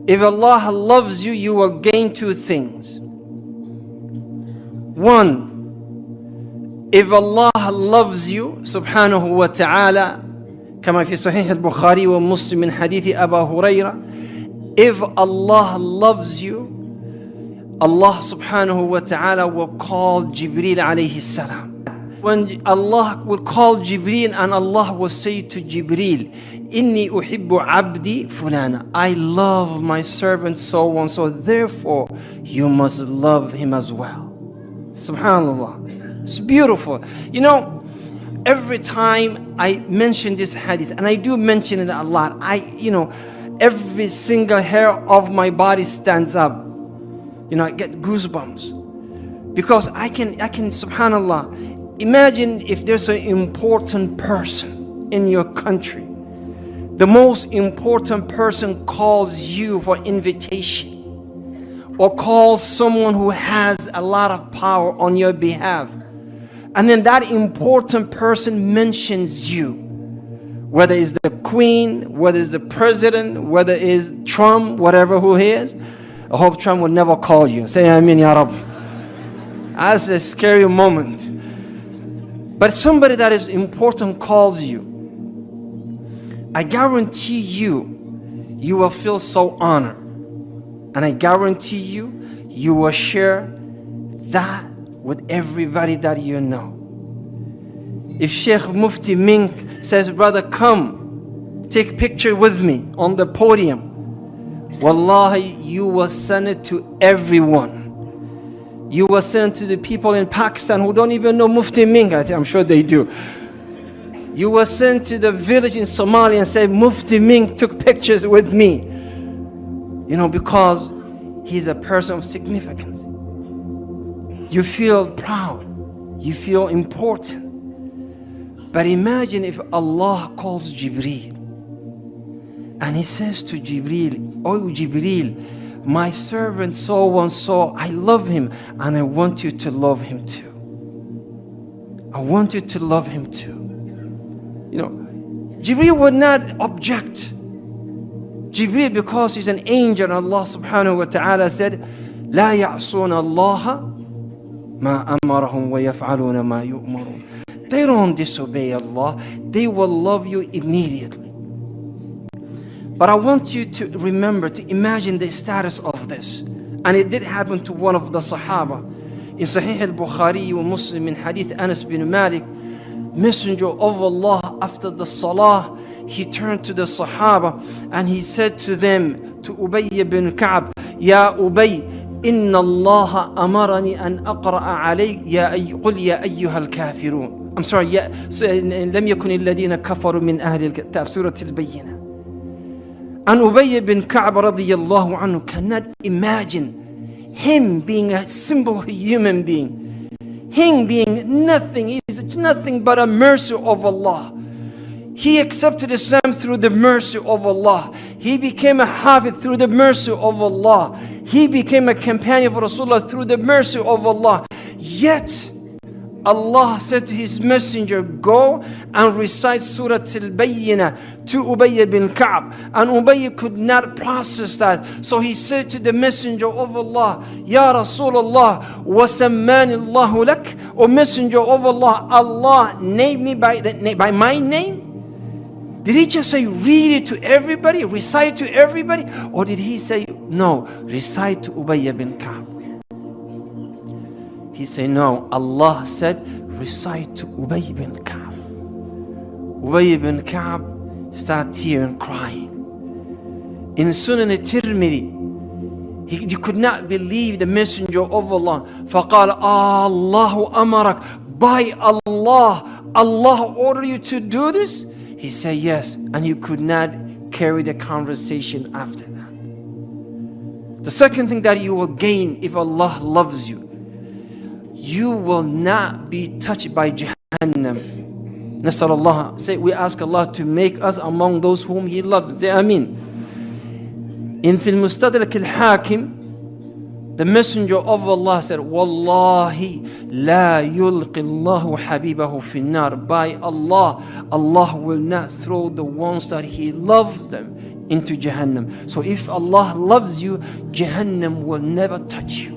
If Allah loves you, you will gain two things. One, if Allah loves you subhanahu wa ta'ala, كما في صحيح البخاري ومسلم من حديث أبا هريرة, if Allah loves you, Allah subhanahu wa ta'ala will call Jibril alayhi salam. When Allah will call Jibril, and Allah will say to Jibril, Inni uhibbu abdi fulana, I love my servant so and so, therefore you must love him as well. Subhanallah. It's beautiful. You know, every time I mention this hadith, and I do mention it a lot, every single hair of my body stands up. I get goosebumps. Because I can, subhanallah, imagine if there's an important person in your country. The most important person calls you for invitation, or calls someone who has a lot of power on your behalf. And then that important person mentions you, whether it's the queen, whether it's the president, whether it's Trump, whatever who he is. I hope Trump will never call you. Say Ameen Ya Rab. That's a scary moment. But somebody that is important calls you, I guarantee you, you will feel so honored. And I guarantee you, you will share that with everybody that you know. If Sheikh Mufti Mink says, brother, come, take a picture with me on the podium, wallahi, you will send it to everyone. You will send it to the people in Pakistan who don't even know Mufti Mink. I'm sure they do. You will send to the village in Somalia and say, Mufti Mink took pictures with me. Because he's a person of significance. You feel proud. You feel important. But imagine if Allah calls Jibril and he says to Jibril, oh Jibril, my servant so and so, I love him and I want you to love him too. I want you to love him too. Jibril would not object. Jibril, because he's an angel, and Allah subhanahu wa ta'ala said, لا يعصون الله ما أمرهم ويفعلون ما يؤمرون. They don't disobey Allah. They will love you immediately. But I want you to remember, to imagine the status of this. And it did happen to one of the Sahaba. In Sahih al-Bukhari wa Muslim in Hadith Anas bin Malik, Messenger of Allah, after the Salah, he turned to the Sahaba and he said to them, to Ubay ibn Ka'b, Ya Ubay, inna Allah amarani an aqra'a alayk qul ya ayyuha al-kafirun. I'm sorry, لم يكن الذين كفروا من أهل الكتاب, Surah Al-Bayyinah. And Ubay ibn Ka'b radiyallahu anhu cannot imagine him being a simple human being. Him being nothing, he is nothing but a mercy of Allah. He accepted Islam through the mercy of Allah. He became a Hafid through the mercy of Allah. He became a companion of Rasulullah through the mercy of Allah. Yet, Allah said to His Messenger, go and recite Surah Al-Bayyinah to Ubay bin Ka'b. And Ubay could not process that. So he said to the Messenger of Allah, Ya Rasulullah, wasammani Allahu lak. O Messenger of Allah, Allah named me by my name? Did he just say, read it to everybody, recite to everybody? Or did he say, no, recite to Ubay bin Ka'b? He said, no, Allah said, recite to Ubay bin Ka'b. Ubay bin Ka'b started tearing, crying. In Sunan al-Tirmidhi, he could not believe the Messenger of Allah. فَقَالَ Allahu amarak, by Allah, Allah ordered you to do this? He said yes, and he could not carry the conversation after that. The second thing that you will gain if Allah loves you, you will not be touched by Jahannam. Nasallallahu. Say, we ask Allah to make us among those whom He loves. Say Ameen. In Fil Mustadrak al-Hakim, the Messenger of Allah said, Wallahi la yulqi Allahu habibahu fin nar. By Allah, Allah will not throw the ones that He loves them into Jahannam. So if Allah loves you, Jahannam will never touch you.